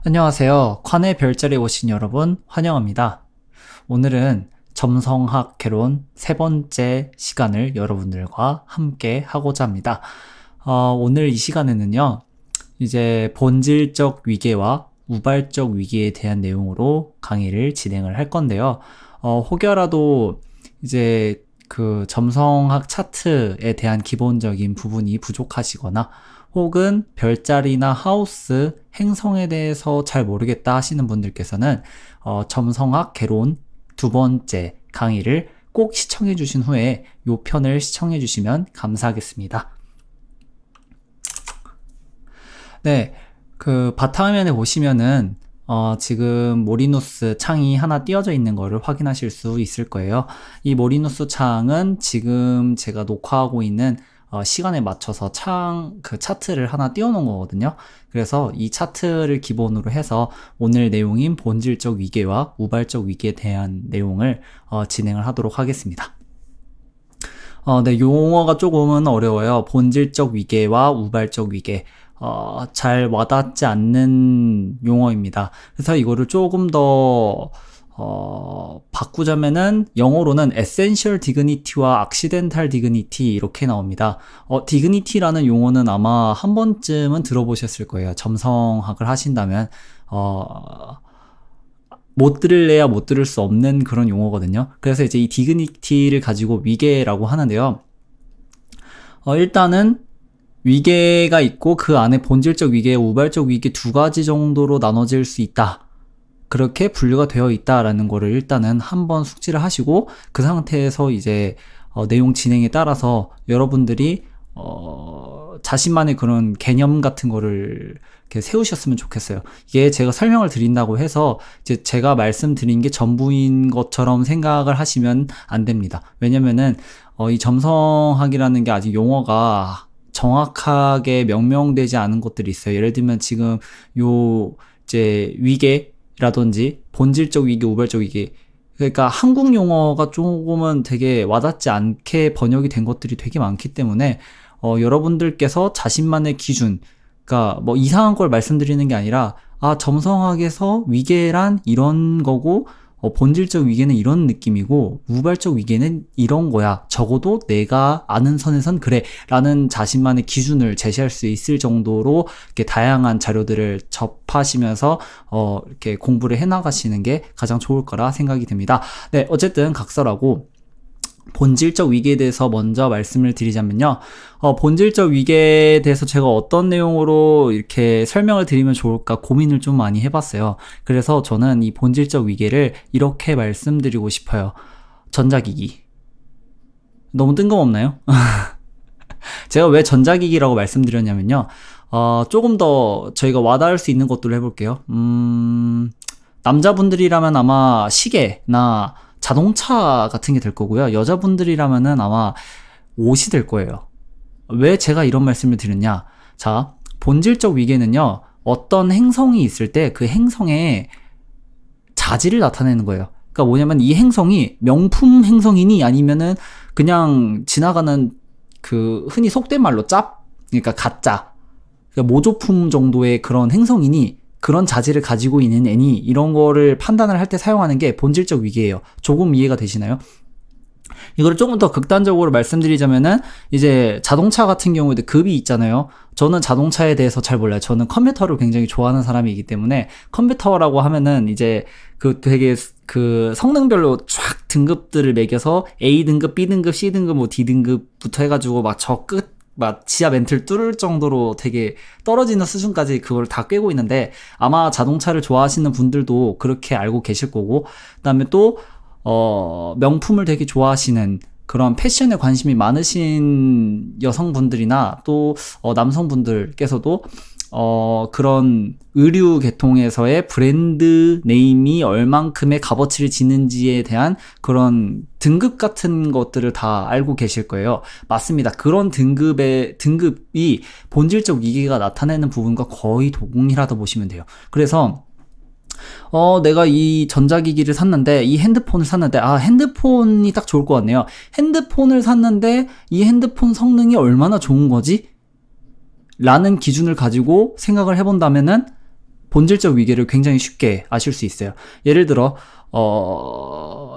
안녕하세요. 콴의 별자리에 오신 여러분 환영합니다. 오늘은 점성학 개론 세 번째 시간을 여러분들과 함께 하고자 합니다. 오늘 이 시간에는요, 이제 본질적 위계와 우발적 위계에 대한 내용으로 강의를 진행을 할 건데요. 혹여라도 이제 그 점성학 차트에 대한 기본적인 부분이 부족하시거나 혹은 별자리나 하우스 행성에 대해서 잘 모르겠다 하시는 분들께서는 점성학 개론 두 번째 강의를 꼭 시청해 주신 후에 이 편을 시청해 주시면 감사하겠습니다. 네, 그 바탕화면에 보시면은 지금 모리누스 창이 하나 띄어져 있는 거를 확인하실 수 있을 거예요. 이 모리누스 창은 지금 제가 녹화하고 있는 시간에 맞춰서 그 차트를 하나 띄워놓은 거거든요. 그래서 이 차트를 기본으로 해서 오늘 내용인 본질적 위계와 우발적 위계에 대한 내용을 진행을 하도록 하겠습니다. 네, 용어가 조금은 어려워요. 본질적 위계와 우발적 위계. 잘 와닿지 않는 용어입니다. 그래서 이거를 조금 더 바꾸자면은 영어로는 essential dignity와 accidental dignity 이렇게 나옵니다. dignity라는 용어는 아마 한 번쯤은 들어보셨을 거예요. 점성학을 하신다면 못 들을래야 못 들을 수 없는 그런 용어거든요. 그래서 이제 이 dignity를 가지고 위계라고 하는데요. 일단은 위계가 있고 그 안에 본질적 위계, 우발적 위계 두 가지 정도로 나눠질 수 있다. 그렇게 분류가 되어 있다라는 거를 일단은 한번 숙지를 하시고 그 상태에서 이제 내용 진행에 따라서 여러분들이 자신만의 그런 개념 같은 거를 이렇게 세우셨으면 좋겠어요. 이게 제가 설명을 드린다고 해서 이제 제가 말씀드린 게 전부인 것처럼 생각을 하시면 안 됩니다. 왜냐면은 이 점성학이라는 게 아직 용어가 정확하게 명명되지 않은 것들이 있어요. 예를 들면 지금 이제 위계라든지 본질적 위계, 우발적 위계. 그러니까 한국 용어가 조금은 되게 와닿지 않게 번역이 된 것들이 되게 많기 때문에 여러분들께서 자신만의 기준, 그러니까 뭐 이상한 걸 말씀드리는 게 아니라 점성학에서 위계란 이런 거고 본질적 위계는 이런 느낌이고 우발적 위계는 이런 거야. 적어도 내가 아는 선에선 그래 라는 자신만의 기준을 제시할 수 있을 정도로 이렇게 다양한 자료들을 접하시면서 이렇게 공부를 해나가시는 게 가장 좋을 거라 생각이 됩니다. 네, 어쨌든 각설하고 본질적 위계에 대해서 먼저 말씀을 드리자면요. 본질적 위계에 대해서 제가 어떤 내용으로 이렇게 설명을 드리면 좋을까 고민을 좀 많이 해봤어요. 그래서 저는 이 본질적 위계를 이렇게 말씀드리고 싶어요. 전자기기. 너무 뜬금없나요? 제가 왜 전자기기라고 말씀드렸냐면요. 조금 더 저희가 와닿을 수 있는 것들로 해볼게요. 남자분들이라면 아마 시계나 자동차 같은 게 될 거고요. 여자분들이라면은 아마 옷이 될 거예요. 왜 제가 이런 말씀을 드렸냐? 자, 본질적 위계는요, 어떤 행성이 있을 때 그 행성의 자질을 나타내는 거예요. 그러니까 뭐냐면 이 행성이 명품 행성이니 아니면은 그냥 지나가는 그 흔히 속된 말로 그러니까 가짜, 그러니까 모조품 정도의 그런 행성이니 그런 자질을 가지고 있는 애니 이런 거를 판단을 할 때 사용하는 게 본질적 위계예요. 조금 이해가 되시나요? 이거를 조금 더 극단적으로 말씀드리자면은 이제 자동차 같은 경우에도 급이 있잖아요. 저는 자동차에 대해서 잘 몰라요. 저는 컴퓨터를 굉장히 좋아하는 사람이기 때문에 컴퓨터라고 하면은 이제 그 되게 그 성능별로 쫙 등급들을 매겨서 A 등급, B 등급, C 등급, 뭐 D 등급부터 해가지고 막 지하 멘트를 뚫을 정도로 되게 떨어지는 수준까지 그걸 다 꿰고 있는데 아마 자동차를 좋아하시는 분들도 그렇게 알고 계실 거고 그다음에 또 명품을 되게 좋아하시는 그런 패션에 관심이 많으신 여성분들이나 또 남성분들께서도 그런 의류 계통에서의 브랜드 네임이 얼만큼의 값어치를 지는지에 대한 그런 등급 같은 것들을 다 알고 계실 거예요. 맞습니다. 그런 등급이 본질적 위계가 나타내는 부분과 거의 동일하다 보시면 돼요. 그래서 내가 이 전자기기를 샀는데, 이 핸드폰을 샀는데, 핸드폰이 딱 좋을 것 같네요. 핸드폰을 샀는데, 이 핸드폰 성능이 얼마나 좋은 거지? 라는 기준을 가지고 생각을 해본다면은, 본질적 위계를 굉장히 쉽게 아실 수 있어요. 예를 들어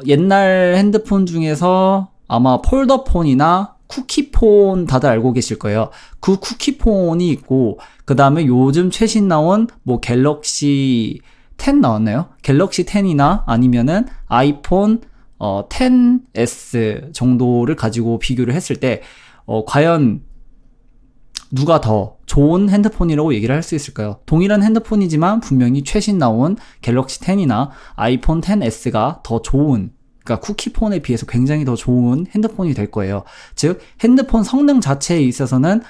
옛날 핸드폰 중에서 아마 폴더폰이나 쿠키폰 다들 알고 계실 거예요. 그 쿠키폰이 있고 그 다음에 요즘 최신 나온 뭐 갤럭시 10 나왔나요? 갤럭시 10이나 아니면은 아이폰 10s 정도를 가지고 비교를 했을 때 과연 누가 더 좋은 핸드폰이라고 얘기를 할 수 있을까요? 동일한 핸드폰이지만 분명히 최신 나온 갤럭시 10이나 아이폰 10s가 더 좋은, 그러니까 쿠키폰에 비해서 굉장히 더 좋은 핸드폰이 될 거예요. 즉 핸드폰 성능 자체에 있어서는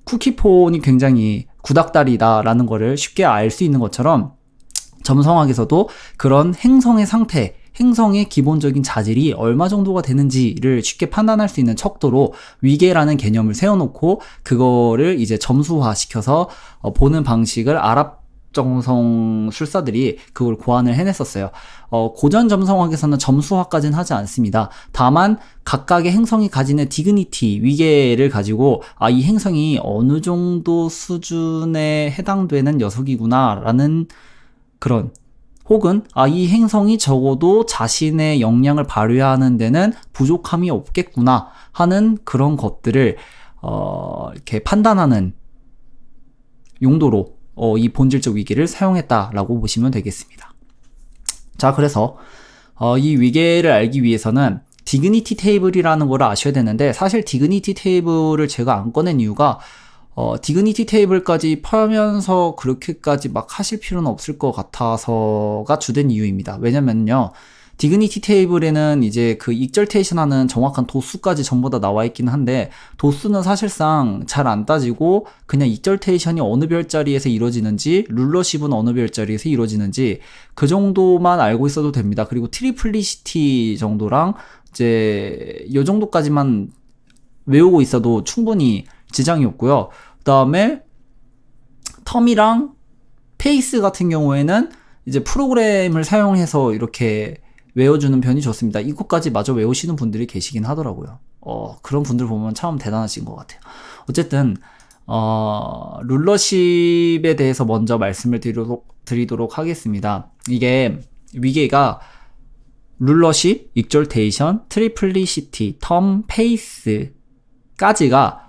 쿠키폰이 굉장히 구닥다리다라는 거를 쉽게 알 수 있는 것처럼 점성학에서도 그런 행성의 상태, 행성의 기본적인 자질이 얼마 정도가 되는지를 쉽게 판단할 수 있는 척도로 위계라는 개념을 세워놓고 그거를 이제 점수화시켜서 보는 방식을 아랍 정성 술사들이 그걸 고안을 해냈었어요. 고전 점성학에서는 점수화까지는 하지 않습니다. 다만 각각의 행성이 가지는 디그니티, 위계를 가지고 이 행성이 어느 정도 수준에 해당되는 녀석이구나 라는 그런, 혹은 이 행성이 적어도 자신의 역량을 발휘하는 데는 부족함이 없겠구나 하는 그런 것들을 이렇게 판단하는 용도로 이 본질적 위계를 사용했다라고 보시면 되겠습니다. 자, 그래서 이 위계를 알기 위해서는 디그니티 테이블이라는 걸 아셔야 되는데, 사실 디그니티 테이블을 제가 안 꺼낸 이유가 디그니티 테이블까지 펴면서 그렇게까지 막 하실 필요는 없을 것 같아서가 주된 이유입니다. 왜냐면요, 디그니티 테이블에는 이제 그 익절테이션 하는 정확한 도수까지 전부 다 나와 있긴 한데, 도수는 사실상 잘 안 따지고 그냥 익절테이션이 어느 별자리에서 이루어지는지, 룰러십은 어느 별자리에서 이루어지는지 그 정도만 알고 있어도 됩니다. 그리고 트리플리시티 정도랑 이제 요 정도까지만 외우고 있어도 충분히 지장이 없고요. 그 다음에 텀이랑 페이스 같은 경우에는 이제 프로그램을 사용해서 이렇게 외워주는 편이 좋습니다. 이것까지 마저 외우시는 분들이 계시긴 하더라고요. 그런 분들 보면 참 대단하신 것 같아요. 어쨌든 룰러십에 대해서 먼저 말씀을 드리도록 하겠습니다. 이게 위계가 룰러십, 익절테이션, 트리플리시티, 텀, 페이스까지가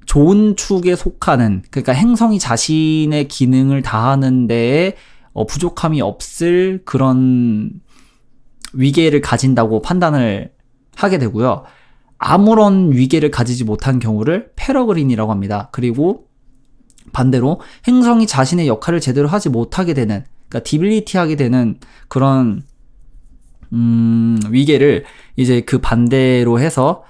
좋은 축에 속하는, 그러니까 행성이 자신의 기능을 다하는 데에 부족함이 없을 그런 위계를 가진다고 판단을 하게 되고요. 아무런 위계를 가지지 못한 경우를 패러그린이라고 합니다. 그리고 반대로 행성이 자신의 역할을 제대로 하지 못하게 되는, 그러니까 디빌리티하게 되는 그런 위계를 이제 그 반대로 해서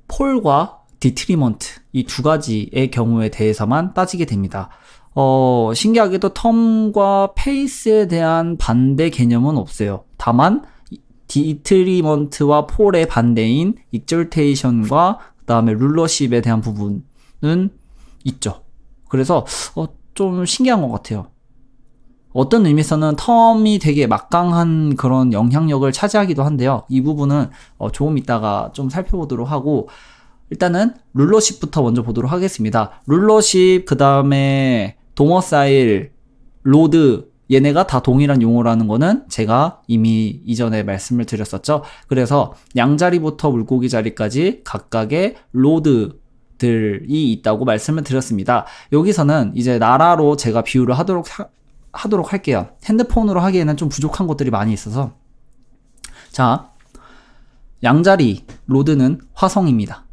폴과 디트리먼트, 이 두 가지의 경우에 대해서만 따지게 됩니다. 신기하게도 텀과 페이스에 대한 반대 개념은 없어요. 다만 디트리먼트와 폴의 반대인 익절테이션과 그 다음에 룰러십에 대한 부분은 있죠. 그래서 좀 신기한 것 같아요. 어떤 의미에서는 텀이 되게 막강한 그런 영향력을 차지하기도 한데요. 이 부분은 조금 이따가 좀 살펴보도록 하고, 일단은 룰러십부터 먼저 보도록 하겠습니다. 룰러십, 그 다음에 도머사일, 로드, 얘네가 다 동일한 용어라는 거는 제가 이미 이전에 말씀을 드렸었죠. 그래서 양자리부터 물고기 자리까지 각각의 로드들이 있다고 말씀을 드렸습니다. 여기서는 이제 나라로 제가 비유를 하도록 할게요. 핸드폰으로 하기에는 좀 부족한 것들이 많이 있어서. 자, 양자리 로드는 화성입니다.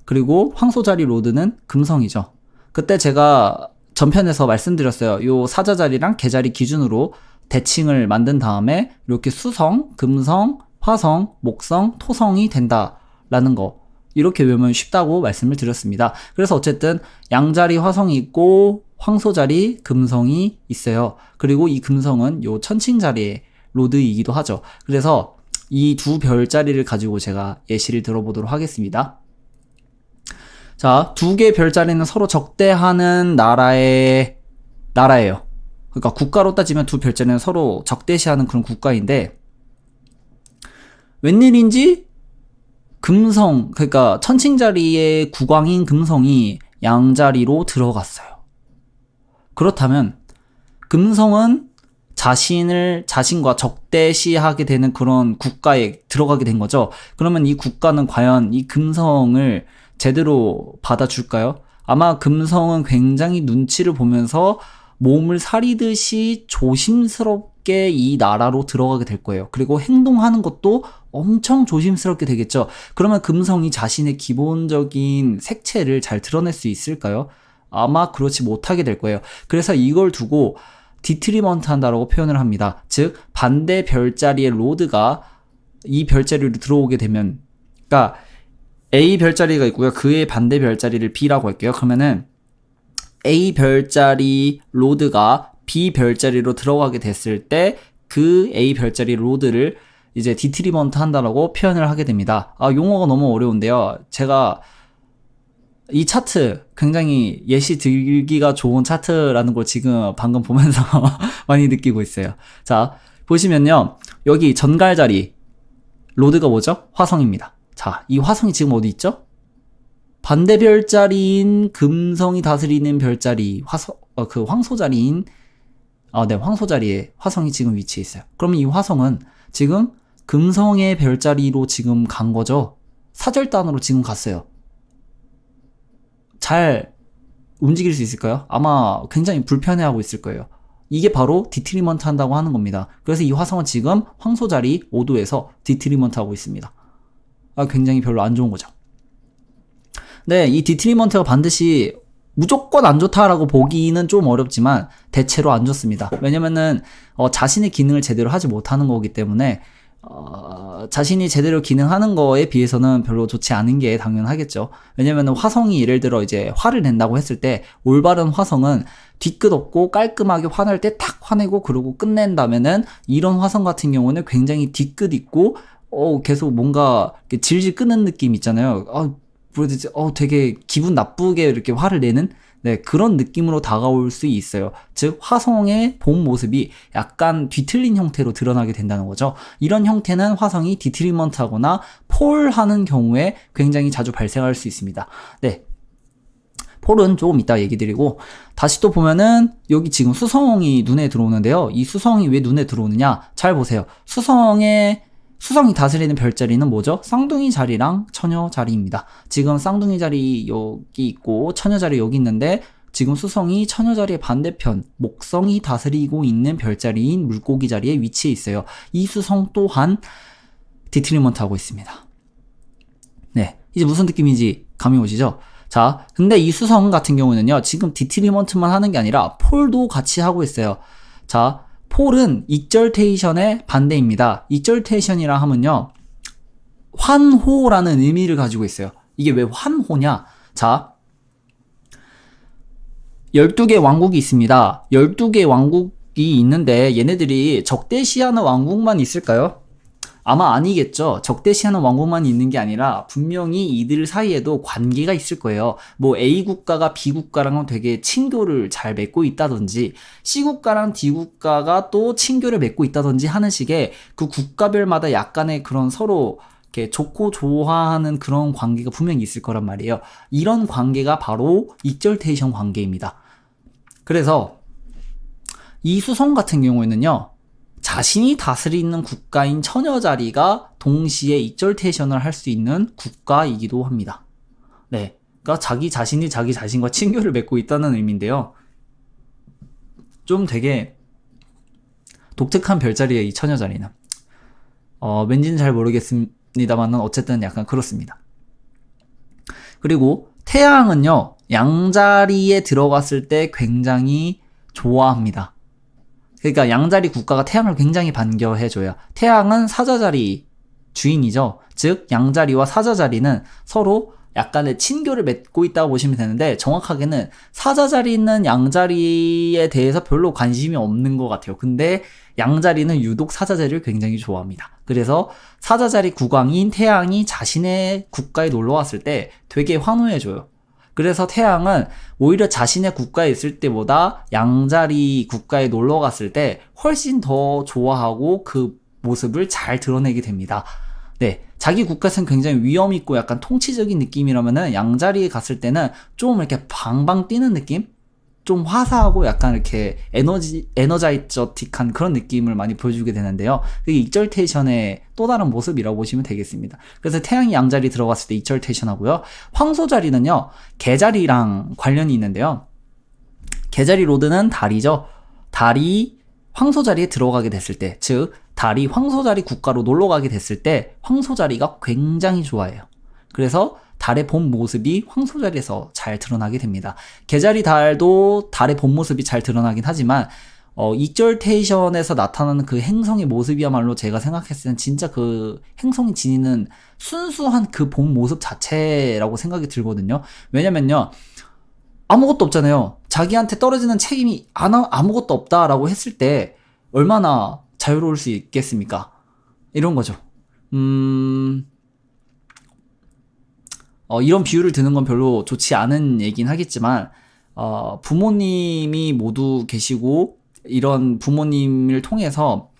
그리고 황소자리 로드는 금성이죠. 그때 제가 전편에서 말씀드렸어요. 요 사자자리랑 개자리 기준으로 대칭을 만든 다음에 이렇게 수성, 금성, 화성, 목성, 토성이 된다라는 거, 이렇게 외우면 쉽다고 말씀을 드렸습니다. 그래서 어쨌든 양자리 화성이 있고 황소자리 금성이 있어요. 그리고 이 금성은 요 천칭자리의 로드이기도 하죠. 그래서 이 두 별자리를 가지고 제가 예시를 들어보도록 하겠습니다. 자, 두 개의 별자리는 서로 적대하는 나라예요. 그러니까 국가로 따지면 두 별자리는 서로 적대시하는 그런 국가인데, 웬일인지 금성, 그러니까 천칭자리의 국왕인 금성이 양자리로 들어갔어요. 그렇다면 금성은 자신과 적대시하게 되는 그런 국가에 들어가게 된 거죠. 그러면 이 국가는 과연 이 금성을 제대로 받아줄까요? 아마 금성은 굉장히 눈치를 보면서 몸을 사리듯이 조심스럽게 이 나라로 들어가게 될 거예요. 그리고 행동하는 것도 엄청 조심스럽게 되겠죠. 그러면 금성이 자신의 기본적인 색채를 잘 드러낼 수 있을까요? 아마 그렇지 못하게 될 거예요. 그래서 이걸 두고 디트리먼트 한다라고 표현을 합니다. 즉 반대 별자리의 로드가 이 별자리로 들어오게 되면, 그러니까 A 별자리가 있고요. 그의 반대 별자리를 B라고 할게요. 그러면은 A 별자리 로드가 B 별자리로 들어가게 됐을 때 그 A 별자리 로드를 이제 디트리먼트 한다라고 표현을 하게 됩니다. 용어가 너무 어려운데요. 제가 이 차트 굉장히 예시 들기가 좋은 차트라는 걸 지금 방금 보면서 많이 느끼고 있어요. 자, 보시면요. 여기 전갈자리 로드가 뭐죠? 화성입니다. 자, 이 화성이 지금 어디 있죠? 반대 별자리인 금성이 다스리는 별자리 그 황소자리인 황소자리에 화성이 지금 위치해 있어요. 그러면 이 화성은 지금 금성의 별자리로 지금 간 거죠. 사절단으로 지금 갔어요. 잘 움직일 수 있을까요? 아마 굉장히 불편해하고 있을 거예요. 이게 바로 디트리먼트 한다고 하는 겁니다. 그래서 이 화성은 지금 황소자리 5도에서 디트리먼트 하고 있습니다. 굉장히 별로 안 좋은 거죠. 네, 이 디트리먼트가 반드시 무조건 안 좋다라고 보기는 좀 어렵지만 대체로 안 좋습니다. 왜냐면은 자신의 기능을 제대로 하지 못하는 거기 때문에 자신이 제대로 기능하는 거에 비해서는 별로 좋지 않은 게 당연하겠죠. 왜냐면은 화성이 예를 들어 이제 화를 낸다고 했을 때 올바른 화성은 뒤끝 없고 깔끔하게 화낼 때 탁 화내고 그러고 끝낸다면은 이런 화성 같은 경우는 굉장히 뒤끝 있고 계속 뭔가 질질 끄는 느낌 있잖아요. 되게 기분 나쁘게 이렇게 화를 내는 그런 느낌으로 다가올 수 있어요. 즉 화성의 본 모습이 약간 뒤틀린 형태로 드러나게 된다는 거죠. 이런 형태는 화성이 디트리먼트 하거나 폴하는 경우에 굉장히 자주 발생할 수 있습니다. 네. 폴은 조금 이따 얘기 드리고, 다시 또 보면은 여기 지금 수성이 눈에 들어오는데요. 이 수성이 왜 눈에 들어오느냐? 잘 보세요. 수성이 다스리는 별자리는 뭐죠? 쌍둥이 자리랑 처녀 자리입니다. 지금 쌍둥이 자리 여기 있고 처녀 자리 여기 있는데, 지금 수성이 처녀 자리의 반대편 목성이 다스리고 있는 별자리인 물고기 자리에 위치해 있어요. 이 수성 또한 디트리먼트 하고 있습니다. 네, 이제 무슨 느낌인지 감이 오시죠? 자, 근데 이 수성 같은 경우는요, 지금 디트리먼트만 하는 게 아니라 폴도 같이 하고 있어요. 자, 폴은 익절테이션의 반대입니다. 익절테이션이라 하면요, 환호라는 의미를 가지고 있어요. 이게 왜 환호냐? 자, 12개 왕국이 있습니다. 12개 왕국이 있는데 얘네들이 적대시하는 왕국만 있을까요? 아마 아니겠죠. 적대시하는 왕국만 있는 게 아니라 분명히 이들 사이에도 관계가 있을 거예요. 뭐 A 국가가 B 국가랑은 되게 친교를 잘 맺고 있다든지, C 국가랑 D 국가가 또 친교를 맺고 있다든지 하는 식의 그 국가별마다 약간의 그런 서로 이렇게 좋고 좋아하는 그런 관계가 분명히 있을 거란 말이에요. 이런 관계가 바로 익절테이션 관계입니다. 그래서 이 수성 같은 경우에는요, 자신이 다스리는 국가인 처녀 자리가 동시에 익절테이션을 할 수 있는 국가이기도 합니다. 네, 그러니까 자기 자신이 자기 자신과 친교를 맺고 있다는 의미인데요. 좀 되게 독특한 별자리예요, 이 처녀 자리는. 왠지는 잘 모르겠습니다만은 어쨌든 약간 그렇습니다. 그리고 태양은요, 양자리에 들어갔을 때 굉장히 좋아합니다. 그러니까 양자리 국가가 태양을 굉장히 반겨해줘요. 태양은 사자자리 주인이죠. 즉 양자리와 사자자리는 서로 약간의 친교를 맺고 있다고 보시면 되는데, 정확하게는 사자자리는 양자리에 대해서 별로 관심이 없는 것 같아요. 근데 양자리는 유독 사자자리를 굉장히 좋아합니다. 그래서 사자자리 국왕인 태양이 자신의 국가에 놀러왔을 때 되게 환호해줘요. 그래서 태양은 오히려 자신의 국가에 있을 때보다 양자리 국가에 놀러 갔을 때 훨씬 더 좋아하고 그 모습을 잘 드러내게 됩니다. 네, 자기 국가에서는 굉장히 위험 있고 약간 통치적인 느낌이라면은 양자리에 갔을 때는 좀 이렇게 방방 뛰는 느낌? 좀 화사하고 약간 이렇게 에너자이저틱한 그런 느낌을 많이 보여주게 되는데요. 그게 익절테이션의 또 다른 모습이라고 보시면 되겠습니다. 그래서 태양이 양자리 들어갔을 때 익절테이션 하고요. 황소자리는요, 개자리랑 관련이 있는데요. 개자리 로드는 달이죠. 달이 황소자리에 들어가게 됐을 때, 즉 달이 황소자리 국가로 놀러가게 됐을 때 황소자리가 굉장히 좋아해요. 그래서 달의 본 모습이 황소자리에서 잘 드러나게 됩니다. 개자리 달도 달의 본 모습이 잘 드러나긴 하지만 익절테이션에서 나타나는 그 행성의 모습이야말로 제가 생각했을 땐 진짜 그 행성이 지니는 순수한 그 본 모습 자체라고 생각이 들거든요. 왜냐면요, 아무것도 없잖아요. 자기한테 떨어지는 책임이 아무것도 없다라고 했을 때 얼마나 자유로울 수 있겠습니까? 이런 거죠. 이런 비유를 드는 건 별로 좋지 않은 얘긴 하겠지만, 부모님이 모두 계시고, 이런 부모님을 통해서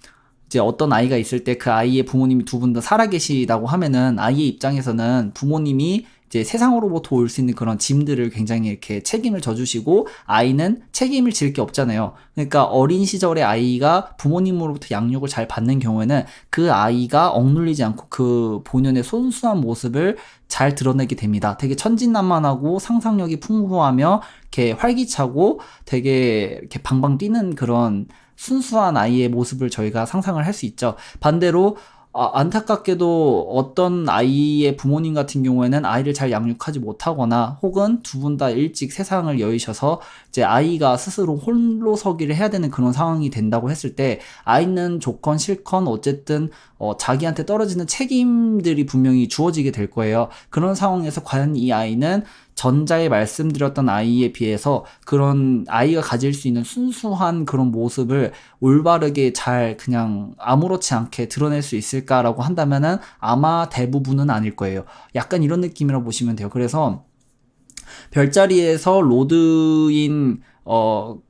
이제 어떤 아이가 있을 때 그 아이의 부모님이 두 분 다 살아계시다고 하면은 아이의 입장에서는 부모님이 이제 세상으로부터 올 수 있는 그런 짐들을 굉장히 이렇게 책임을 져주시고 아이는 책임을 질 게 없잖아요. 그러니까 어린 시절에 아이가 부모님으로부터 양육을 잘 받는 경우에는 그 아이가 억눌리지 않고 그 본연의 순수한 모습을 잘 드러내게 됩니다. 되게 천진난만하고 상상력이 풍부하며 이렇게 활기차고 되게 이렇게 방방 뛰는 그런 순수한 아이의 모습을 저희가 상상을 할 수 있죠. 반대로 안타깝게도 어떤 아이의 부모님 같은 경우에는 아이를 잘 양육하지 못하거나 혹은 두 분 다 일찍 세상을 여의셔서 이제 아이가 스스로 홀로서기를 해야 되는 그런 상황이 된다고 했을 때 아이는 좋건 싫건 어쨌든 자기한테 떨어지는 책임들이 분명히 주어지게 될 거예요. 그런 상황에서 과연 이 아이는 전자에 말씀드렸던 아이에 비해서 그런 아이가 가질 수 있는 순수한 그런 모습을 올바르게 잘 그냥 아무렇지 않게 드러낼 수 있을까라고 한다면은 아마 대부분은 아닐 거예요. 약간 이런 느낌이라고 보시면 돼요. 그래서 별자리에서 로드인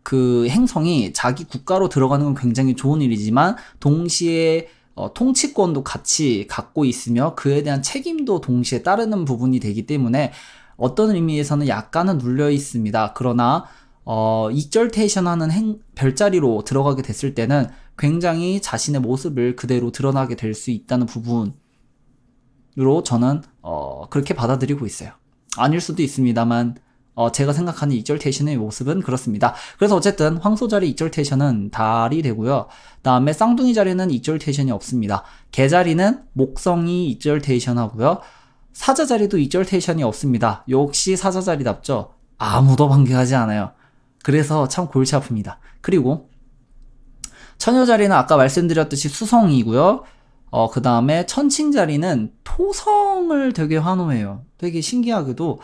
그 행성이 자기 국가로 들어가는 건 굉장히 좋은 일이지만 동시에 통치권도 같이 갖고 있으며 그에 대한 책임도 동시에 따르는 부분이 되기 때문에 어떤 의미에서는 약간은 눌려 있습니다. 그러나 익절테이션 하는 별자리로 들어가게 됐을 때는 굉장히 자신의 모습을 그대로 드러나게 될 수 있다는 부분으로 저는 그렇게 받아들이고 있어요. 아닐 수도 있습니다만 제가 생각하는 익절테이션의 모습은 그렇습니다. 그래서 어쨌든 황소자리 익절테이션은 달이 되고요. 다음에 쌍둥이 자리는 익절테이션이 없습니다. 개자리는 목성이 익절테이션 하고요. 사자자리도 익절테이션이 없습니다. 역시 사자자리답죠. 아무도 반겨하지 않아요. 그래서 참 골치 아픕니다. 그리고 처녀자리는 아까 말씀드렸듯이 수성이고요. 그 다음에 천칭자리는 토성을 되게 환호해요. 되게 신기하게도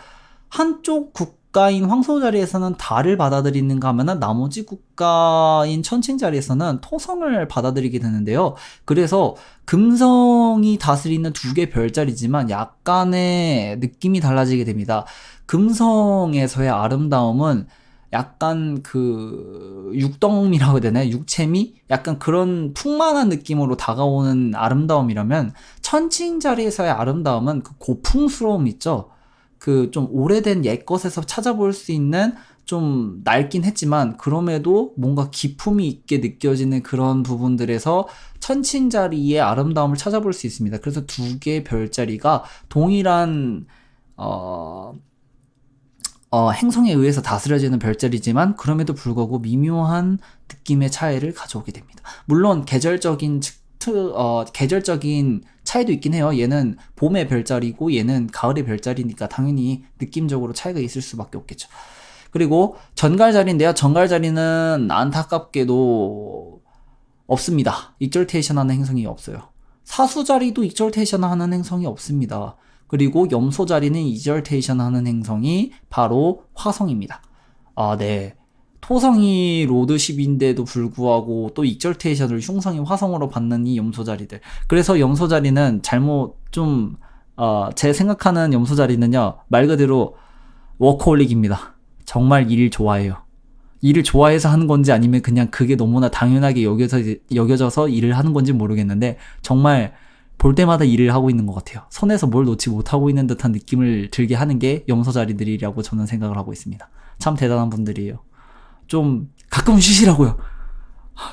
한쪽 국가인 황소자리에서는 달을 받아들이는가 하면은 나머지 국가인 천칭자리에서는 토성을 받아들이게 되는데요. 그래서 금성이 다스리는 두 개 별자리지만 약간의 느낌이 달라지게 됩니다. 금성에서의 아름다움은 약간 그 육덩미라고 해야 되나요? 육체미? 약간 그런 풍만한 느낌으로 다가오는 아름다움이라면 천칭자리에서의 아름다움은 그 고풍스러움 있죠? 그 좀 오래된 옛것에서 찾아볼 수 있는 좀 낡긴 했지만 그럼에도 뭔가 기품이 있게 느껴지는 그런 부분들에서 천칭자리의 아름다움을 찾아볼 수 있습니다. 그래서 두 개의 별자리가 동일한 행성에 의해서 다스려지는 별자리지만 그럼에도 불구하고 미묘한 느낌의 차이를 가져오게 됩니다. 물론 계절적인 차이도 있긴 해요. 얘는 봄의 별자리고 얘는 가을의 별자리니까 당연히 느낌적으로 차이가 있을 수밖에 없겠죠. 그리고 전갈자리인데요. 전갈자리는 안타깝게도 없습니다. 익절테이션 하는 행성이 없어요. 사수자리도 익절테이션 하는 행성이 없습니다. 그리고 염소자리는 익절테이션 하는 행성이 바로 화성입니다. 네. 토성이 로드십인데도 불구하고 또 익절테이션을 흉성이 화성으로 받는 이 염소자리들. 그래서 염소자리는 제 생각하는 염소자리는요, 말 그대로 워커홀릭입니다. 정말 일을 좋아해요. 일을 좋아해서 하는 건지 아니면 그냥 그게 너무나 당연하게 여겨져서 일을 하는 건지 모르겠는데, 정말 볼 때마다 일을 하고 있는 것 같아요. 손에서 뭘 놓지 못하고 있는 듯한 느낌을 들게 하는 게 염소 자리들이라고 저는 생각을 하고 있습니다. 참 대단한 분들이에요. 좀 가끔 쉬시라고요.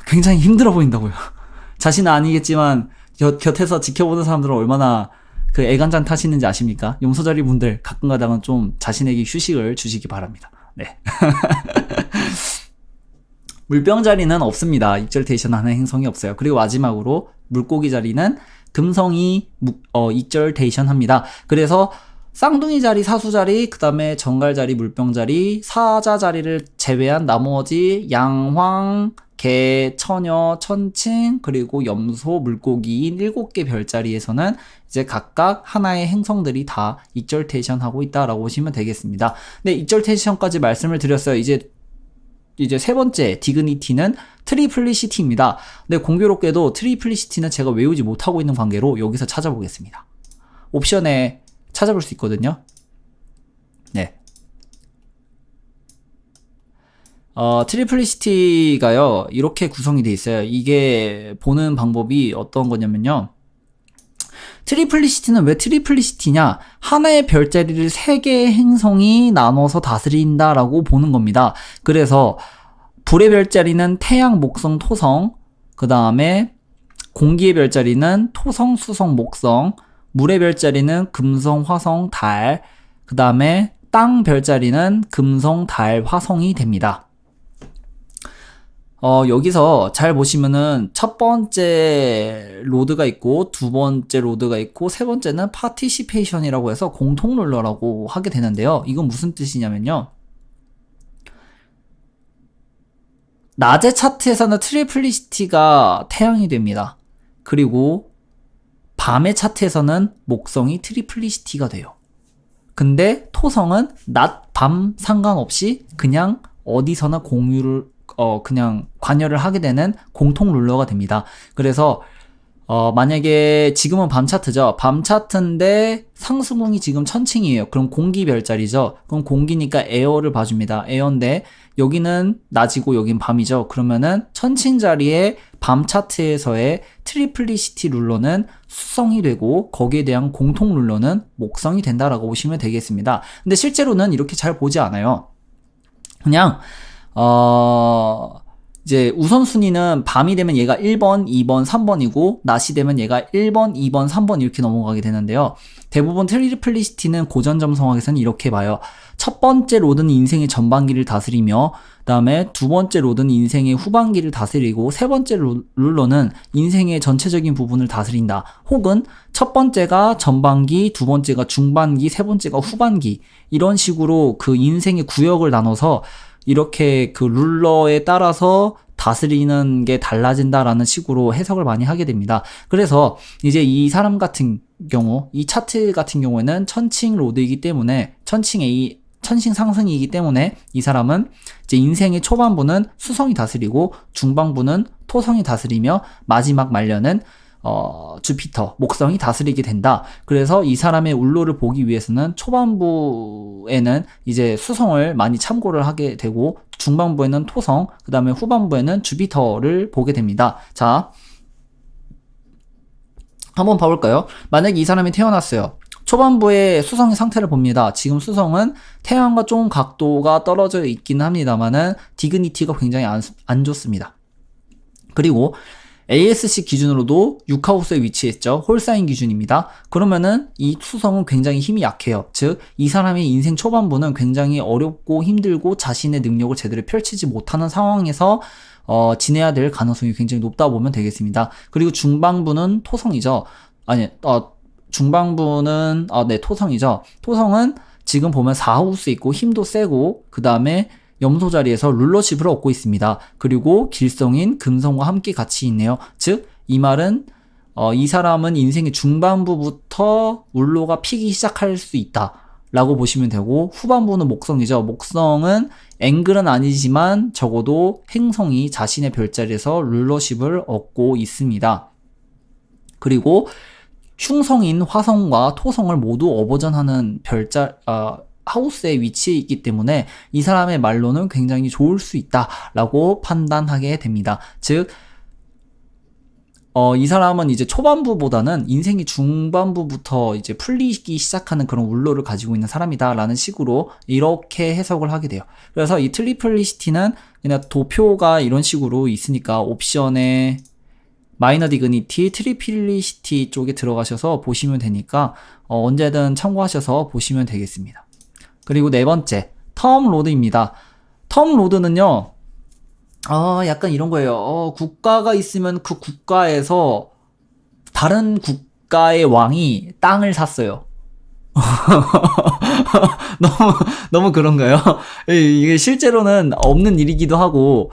굉장히 힘들어 보인다고요. 자신은 아니겠지만 곁에서 지켜보는 사람들은 얼마나 그 애간장 타시는지 아십니까? 염소자리 분들 가끔 가다가 좀 자신에게 휴식을 주시기 바랍니다. 네. 물병 자리는 없습니다. 익절테이션 하는 행성이 없어요. 그리고 마지막으로 물고기 자리는 금성이 익절테이션 합니다. 그래서 쌍둥이 자리, 사수 자리, 그 다음에 정갈 자리, 물병 자리, 사자 자리를 제외한 나머지 양황, 개, 처녀, 천칭, 그리고 염소, 물고기인 7개 별자리에서는 이제 각각 하나의 행성들이 다 익절테이션 하고 있다라고 보시면 되겠습니다. 네, 익절테이션까지 말씀을 드렸어요. 이제 세 번째 디그니티는 트리플리시티입니다. 네, 공교롭게도 트리플리시티는 제가 외우지 못하고 있는 관계로 여기서 찾아보겠습니다. 옵션에 찾아볼 수 있거든요. 네. 트리플리시티가요, 이렇게 구성이 되어 있어요. 이게 보는 방법이 어떤 거냐면요. 트리플리시티는 왜 트리플리시티냐? 하나의 별자리를 3개의 행성이 나눠서 다스린다라고 보는 겁니다. 그래서 불의 별자리는 태양, 목성, 토성, 그 다음에 공기의 별자리는 토성, 수성, 목성, 물의 별자리는 금성, 화성, 달, 그 다음에 땅 별자리는 금성, 달, 화성이 됩니다. 여기서 잘 보시면은 첫 번째 로드가 있고 두 번째 로드가 있고 세 번째는 파티시페이션이라고 해서 공통 룰러라고 하게 되는데요. 이건 무슨 뜻이냐면요. 낮의 차트에서는 트리플리시티가 태양이 됩니다. 그리고 밤의 차트에서는 목성이 트리플리시티가 돼요. 근데 토성은 낮, 밤 상관없이 그냥 어디서나 그냥 관여를 하게 되는 공통 룰러가 됩니다. 그래서 만약에 지금은 밤 차트죠. 밤 차트인데 상수궁이 지금 천칭이에요. 그럼 공기 별자리죠. 그럼 공기니까 에어를 봐줍니다. 에어인데 여기는 낮이고 여긴 밤이죠. 그러면은 천칭 자리에 밤 차트에서의 트리플리시티 룰러는 수성이 되고 거기에 대한 공통 룰러는 목성이 된다라고 보시면 되겠습니다. 근데 실제로는 이렇게 잘 보지 않아요. 그냥 이제 우선순위는 밤이 되면 얘가 1번, 2번, 3번이고 낮이 되면 얘가 1번, 2번, 3번 이렇게 넘어가게 되는데요. 대부분 트리플리시티는 고전점성학에서는 이렇게 봐요. 첫 번째 로드는 인생의 전반기를 다스리며 그 다음에 두 번째 로드는 인생의 후반기를 다스리고 세 번째 룰러는 인생의 전체적인 부분을 다스린다. 혹은 첫 번째가 전반기, 두 번째가 중반기, 세 번째가 후반기 이런 식으로 그 인생의 구역을 나눠서 이렇게 그 룰러에 따라서 다스리는 게 달라진다라는 식으로 해석을 많이 하게 됩니다. 그래서 이제 이 사람 같은 경우, 이 차트 같은 경우에는 천칭 로드이기 때문에 천칭 상승이기 때문에 이 사람은 이제 인생의 초반부는 수성이 다스리고 중반부는 토성이 다스리며 마지막 말년은 주피터, 목성이 다스리게 된다. 그래서 이 사람의 울로를 보기 위해서는 초반부에는 이제 수성을 많이 참고를 하게 되고 중반부에는 토성, 그 다음에 후반부에는 주피터를 보게 됩니다. 자, 한번 봐볼까요? 만약에 이 사람이 태어났어요. 초반부에 수성의 상태를 봅니다. 지금 수성은 태양과 좀 각도가 떨어져 있기는 합니다만은 디그니티가 굉장히 안 좋습니다. 그리고 ASC 기준으로도 6하우스에 위치했죠. 홀사인 기준입니다. 그러면은 이 수성은 굉장히 힘이 약해요. 즉, 이 사람의 인생 초반부는 굉장히 어렵고 힘들고 자신의 능력을 제대로 펼치지 못하는 상황에서 지내야 될 가능성이 굉장히 높다 보면 되겠습니다. 그리고 중반부는 토성이죠. 중반부는 토성이죠. 토성은 지금 보면 4하우스 있고 힘도 세고 그 다음에 염소 자리에서 룰러십을 얻고 있습니다. 그리고 길성인 금성과 함께 같이 있네요. 즉, 이 말은 이 사람은 인생의 중반부부터 울로가 피기 시작할 수 있다 라고 보시면 되고, 후반부는 목성이죠. 목성은 앵글은 아니지만 적어도 행성이 자신의 별자리에서 룰러십을 얻고 있습니다. 그리고 흉성인 화성과 토성을 모두 어버전하는 하우스에 위치해 있기 때문에 이 사람의 말로는 굉장히 좋을 수 있다라고 판단하게 됩니다. 즉, 이 사람은 이제 초반부보다는 인생이 중반부부터 이제 풀리기 시작하는 그런 울로를 가지고 있는 사람이다라는 식으로 이렇게 해석을 하게 돼요. 그래서 이 트리플리시티는 그냥 도표가 이런 식으로 있으니까 옵션에 마이너 디그니티, 트리플리시티 쪽에 들어가셔서 보시면 되니까 언제든 참고하셔서 보시면 되겠습니다. 그리고 네 번째, 텀 로드입니다. 텀 로드는요, 약간 이런 거예요. 국가가 있으면 그 국가에서 다른 국가의 왕이 땅을 샀어요. 너무, 너무 그런가요? 이게 실제로는 없는 일이기도 하고,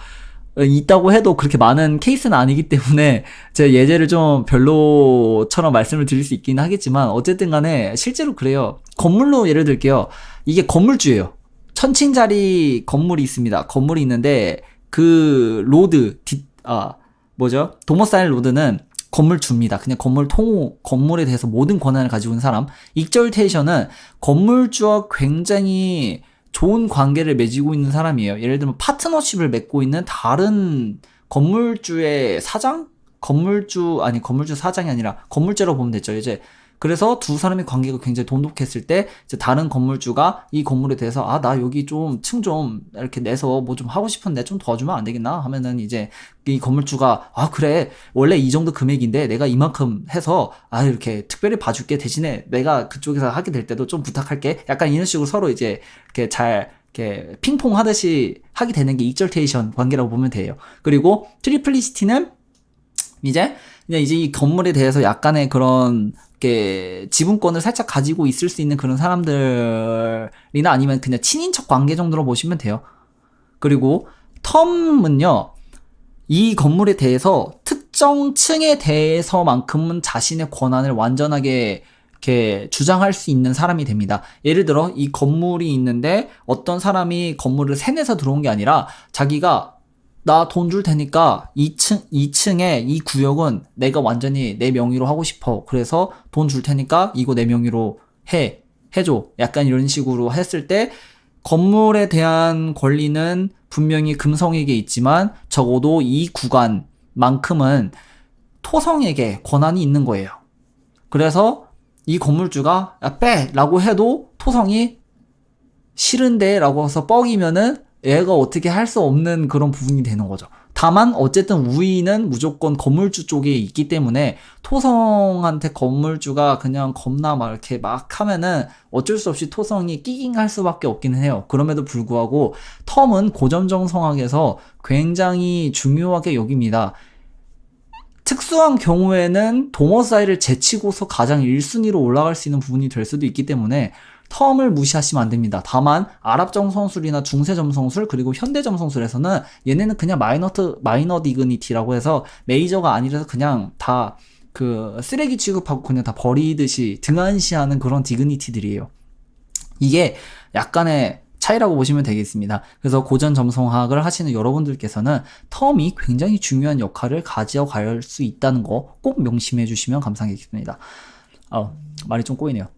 있다고 해도 그렇게 많은 케이스는 아니기 때문에 제가 예제를 좀 별로처럼 말씀을 드릴 수 있긴 하겠지만 어쨌든 간에 실제로 그래요. 건물로 예를 들게요. 이게 건물주예요. 1000층짜리 건물이 있습니다. 건물이 있는데 그 로드 도머사일 로드는 건물주입니다. 그냥 건물 통호, 건물에 대해서 모든 권한을 가지고 있는 사람. 익절테이션은 건물주와 굉장히 좋은 관계를 맺고 있는 사람이에요. 예를 들면 파트너십을 맺고 있는 다른 건물주의 사장? 건물주 사장이 아니라 건물주라고 보면 되죠. 이제 그래서 두 사람의 관계가 굉장히 돈독했을 때 이제 다른 건물주가 이 건물에 대해서 나 여기 좀 층 좀 이렇게 내서 뭐 좀 하고 싶은데 좀 도와주면 안 되겠나 하면은 이제 이 건물주가 그래 원래 이 정도 금액인데 내가 이만큼 해서 이렇게 특별히 봐줄게 대신에 내가 그쪽에서 하게 될 때도 좀 부탁할게 약간 이런 식으로 서로 이제 이렇게 잘 이렇게 핑퐁 하듯이 하게 되는 게 익절테이션 관계라고 보면 돼요. 그리고 트리플리시티는 이제 이 건물에 대해서 약간의 그런 지분권을 살짝 가지고 있을 수 있는 그런 사람들이나 아니면 그냥 친인척 관계 정도로 보시면 돼요. 그리고 텀은요, 이 건물에 대해서 특정 층에 대해서만큼은 자신의 권한을 완전하게 이렇게 주장할 수 있는 사람이 됩니다. 예를 들어 이 건물이 있는데 어떤 사람이 건물을 세내서 들어온 게 아니라 자기가 나 돈 줄 테니까 2층에 이 구역은 내가 완전히 내 명의로 하고 싶어. 그래서 돈 줄 테니까 이거 내 명의로 해줘. 약간 이런 식으로 했을 때 건물에 대한 권리는 분명히 금성에게 있지만 적어도 이 구간만큼은 토성에게 권한이 있는 거예요. 그래서 이 건물주가 빼! 라고 해도 토성이 싫은데 라고 해서 뻐기면은 얘가 어떻게 할 수 없는 그런 부분이 되는 거죠. 다만 어쨌든 우위는 무조건 건물주 쪽에 있기 때문에 토성한테 건물주가 그냥 겁나 막 이렇게 막 하면은 어쩔 수 없이 토성이 끼깅할 수밖에 없기는 해요. 그럼에도 불구하고 텀은 고전정성학에서 굉장히 중요하게 여깁니다. 특수한 경우에는 도머사이를 제치고서 가장 1순위로 올라갈 수 있는 부분이 될 수도 있기 때문에 텀을 무시하시면 안 됩니다. 다만 아랍점성술이나 중세점성술 그리고 현대점성술에서는 얘네는 그냥 마이너 디그니티라고 해서 메이저가 아니라서 그냥 다 그 쓰레기 취급하고 그냥 다 버리듯이 등한시하는 그런 디그니티들이에요. 이게 약간의 차이라고 보시면 되겠습니다. 그래서 고전 점성학을 하시는 여러분들께서는 텀이 굉장히 중요한 역할을 가져갈 수 있다는 거 꼭 명심해 주시면 감사하겠습니다. 말이 좀 꼬이네요.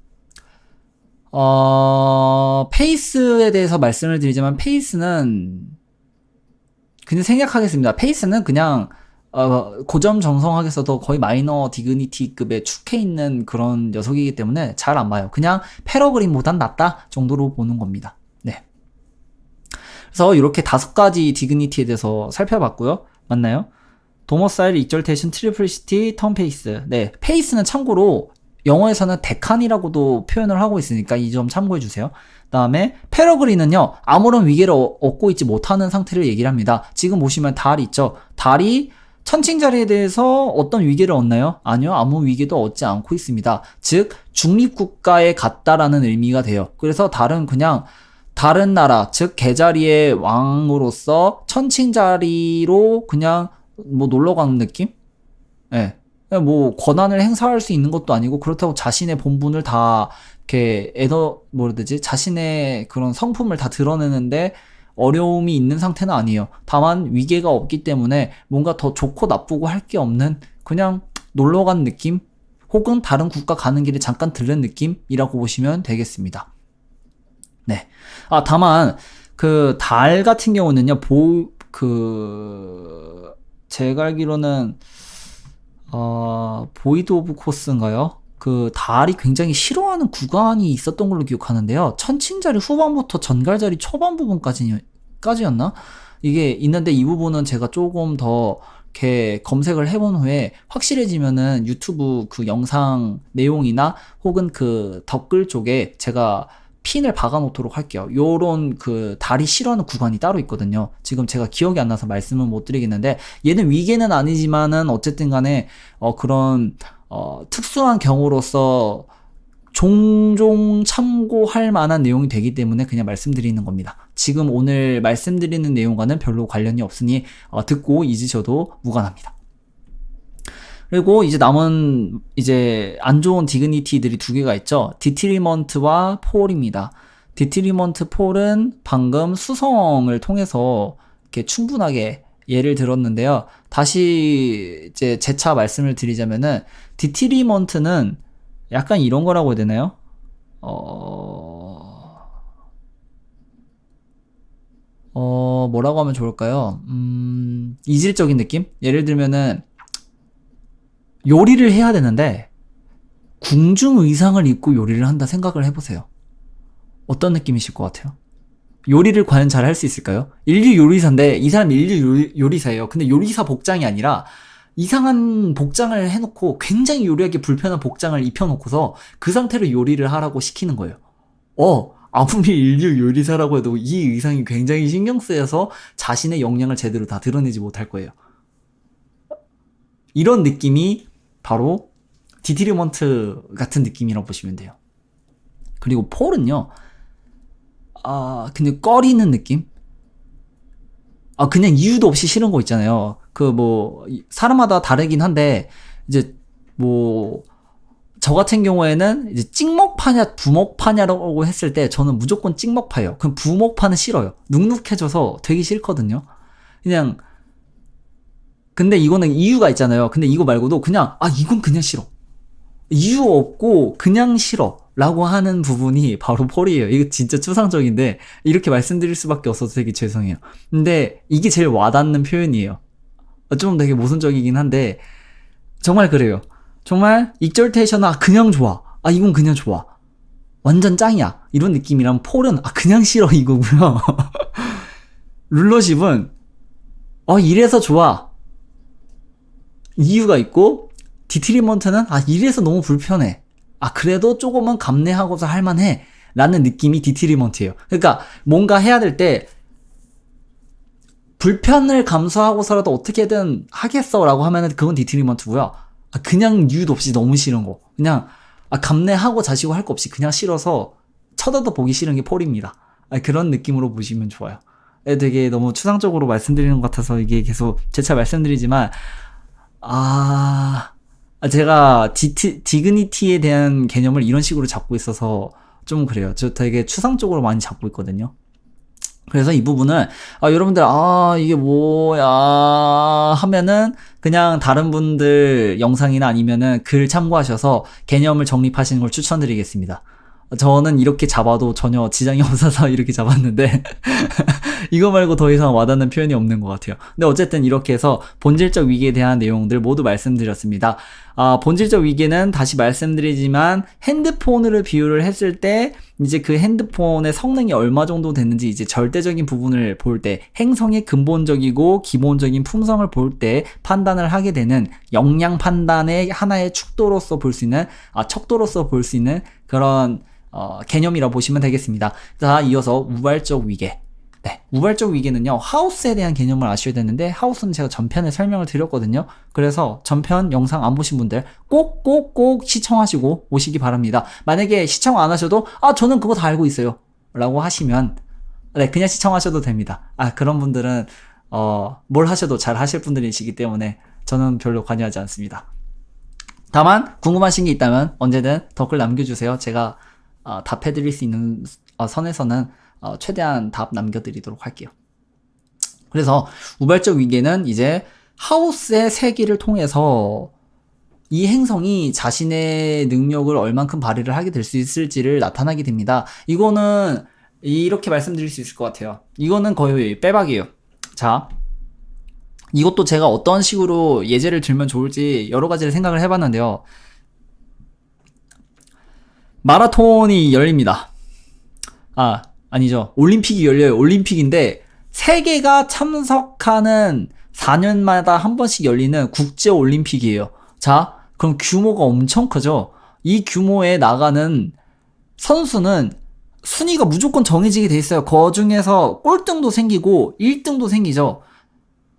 페이스에 대해서 말씀을 드리자면 페이스는 그냥 생략하겠습니다. 페이스는 그냥 고전 정성학에서도 거의 마이너 디그니티급에 축해 있는 그런 녀석이기 때문에 잘 안 봐요. 그냥 패러그림보단 낫다 정도로 보는 겁니다. 네. 그래서 이렇게 5가지 디그니티에 대해서 살펴봤고요. 맞나요? 도머사일, 익절테이션, 트리플리시티, 턴 페이스. 네. 페이스는 참고로 영어에서는 데칸이라고도 표현을 하고 있으니까 이 점 참고해 주세요. 다음에 패러그리는요. 아무런 위계를 얻고 있지 못하는 상태를 얘기를 합니다. 지금 보시면 달 있죠. 달이 천칭자리에 대해서 어떤 위계를 얻나요? 아니요. 아무 위계도 얻지 않고 있습니다. 즉 중립국가에 갔다라는 의미가 돼요. 그래서 달은 그냥 다른 나라, 즉 개자리의 왕으로서 천칭자리로 그냥 뭐 놀러 가는 느낌? 예. 네. 뭐 권한을 행사할 수 있는 것도 아니고 그렇다고 자신의 본분을 다 이렇게 자신의 그런 성품을 다 드러내는데 어려움이 있는 상태는 아니에요. 다만 위계가 없기 때문에 뭔가 더 좋고 나쁘고 할 게 없는 그냥 놀러 간 느낌 혹은 다른 국가 가는 길에 잠깐 들른 느낌이라고 보시면 되겠습니다. 네. 다만 그 달 같은 경우는요. 제가 알기로는 보이드 오브 코스인가요? 그 달이 굉장히 싫어하는 구간이 있었던 걸로 기억하는데요. 천칭자리 후반부터 전갈자리 초반 부분까지였나? 이게 있는데 이 부분은 제가 조금 더 이렇게 검색을 해본 후에 확실해지면은 유튜브 그 영상 내용이나 혹은 그 댓글 쪽에 제가 핀을 박아 놓도록 할게요. 요런 그 달이 싫어하는 구간이 따로 있거든요. 지금 제가 기억이 안 나서 말씀은 못 드리겠는데 얘는 위계는 아니지만은 어쨌든 간에 그런 특수한 경우로서 종종 참고할 만한 내용이 되기 때문에 그냥 말씀드리는 겁니다. 지금 오늘 말씀드리는 내용과는 별로 관련이 없으니 듣고 잊으셔도 무관합니다. 그리고 이제 남은 이제 안 좋은 디그니티들이 두 개가 있죠. 디트리먼트와 폴입니다. 디트리먼트 폴은 방금 수성을 통해서 이렇게 충분하게 예를 들었는데요. 다시 이제 재차 말씀을 드리자면은 디트리먼트는 약간 이런 거라고 해야 되나요? 뭐라고 하면 좋을까요? 이질적인 느낌? 예를 들면은 요리를 해야 되는데 궁중 의상을 입고 요리를 한다 생각을 해보세요. 어떤 느낌이실 것 같아요? 요리를 과연 잘 할 수 있을까요? 인류 요리사인데 이 사람 인류 요리사예요. 근데 요리사 복장이 아니라 이상한 복장을 해놓고 굉장히 요리하기 불편한 복장을 입혀놓고서 그 상태로 요리를 하라고 시키는 거예요. 아무리 인류 요리사라고 해도 이 의상이 굉장히 신경 쓰여서 자신의 역량을 제대로 다 드러내지 못할 거예요. 이런 느낌이 바로 디트리먼트 같은 느낌이라고 보시면 돼요. 그리고 폴은요, 근데 꺼리는 느낌? 그냥 이유도 없이 싫은 거 있잖아요. 사람마다 다르긴 한데, 이제, 저 같은 경우에는 이제 찍먹파냐, 부먹파냐라고 했을 때 저는 무조건 찍먹파예요. 그럼 부먹파는 싫어요. 눅눅해져서 되게 싫거든요. 그냥, 근데 이거는 이유가 있잖아요. 근데 이거 말고도 그냥, 이건 그냥 싫어. 이유 없고 그냥 싫어. 라고 하는 부분이 바로 폴이에요. 이거 진짜 추상적인데 이렇게 말씀드릴 수밖에 없어서 되게 죄송해요. 근데 이게 제일 와닿는 표현이에요. 좀 되게 모순적이긴 한데 정말 그래요. 정말 익절테이션은 그냥 좋아. 이건 그냥 좋아. 완전 짱이야. 이런 느낌이랑 폴은 그냥 싫어 이거고요. 룰러십은 이래서 좋아. 이유가 있고 디트리먼트는 이래서 너무 불편해. 그래도 조금은 감내하고서 할만해. 라는 느낌이 디트리먼트예요. 그러니까 뭔가 해야 될 때 불편을 감수하고서라도 어떻게든 하겠어 라고 하면은 그건 디트리먼트고요. 그냥 이유도 없이 너무 싫은 거. 그냥 감내하고 자시고 할 거 없이 그냥 싫어서 쳐다도 보기 싫은 게 폴입니다. 그런 느낌으로 보시면 좋아요. 되게 너무 추상적으로 말씀드리는 것 같아서 이게 계속 재차 말씀드리지만 제가 디그니티에 대한 개념을 이런 식으로 잡고 있어서 좀 그래요. 저 되게 추상적으로 많이 잡고 있거든요. 그래서 이 부분은 여러분들 이게 뭐야 하면은 그냥 다른 분들 영상이나 아니면은 글 참고하셔서 개념을 정립하시는 걸 추천드리겠습니다. 저는 이렇게 잡아도 전혀 지장이 없어서 이렇게 잡았는데 이거 말고 더 이상 와닿는 표현이 없는 것 같아요. 근데 어쨌든 이렇게 해서 본질적 위기에 대한 내용들 모두 말씀드렸습니다. 본질적 위기는 다시 말씀드리지만 핸드폰으로 비유를 했을 때 이제 그 핸드폰의 성능이 얼마 정도 됐는지 이제 절대적인 부분을 볼 때 행성의 근본적이고 기본적인 품성을 볼 때 판단을 하게 되는 역량 판단의 하나의 척도로서 볼 수 있는 그런 개념이라고 보시면 되겠습니다. 자, 이어서 우발적 위계. 네, 우발적 위계는요, 하우스에 대한 개념을 아셔야 되는데, 하우스는 제가 전편에 설명을 드렸거든요. 그래서 전편 영상 안 보신 분들 꼭 시청하시고 오시기 바랍니다. 만약에 시청 안 하셔도, 저는 그거 다 알고 있어요. 라고 하시면, 네, 그냥 시청하셔도 됩니다. 그런 분들은, 뭘 하셔도 잘 하실 분들이시기 때문에 저는 별로 관여하지 않습니다. 다만, 궁금하신 게 있다면 언제든 댓글 남겨주세요. 제가, 답해드릴 수 있는 선에서는 최대한 답 남겨드리도록 할게요. 그래서 우발적 위계는 이제 하우스의 세기를 통해서 이 행성이 자신의 능력을 얼만큼 발휘를 하게 될 수 있을지를 나타나게 됩니다. 이거는 이렇게 말씀드릴 수 있을 것 같아요. 이거는 거의 빼박이에요. 자, 이것도 제가 어떤 식으로 예제를 들면 좋을지 여러 가지를 생각을 해봤는데요. 마라톤이 열립니다. 아니죠. 올림픽이 열려요. 올림픽인데 세계가 참석하는 4년마다 한 번씩 열리는 국제 올림픽이에요. 자, 그럼 규모가 엄청 크죠. 이 규모에 나가는 선수는 순위가 무조건 정해지게 돼 있어요. 그 중에서 꼴등도 생기고 1등도 생기죠.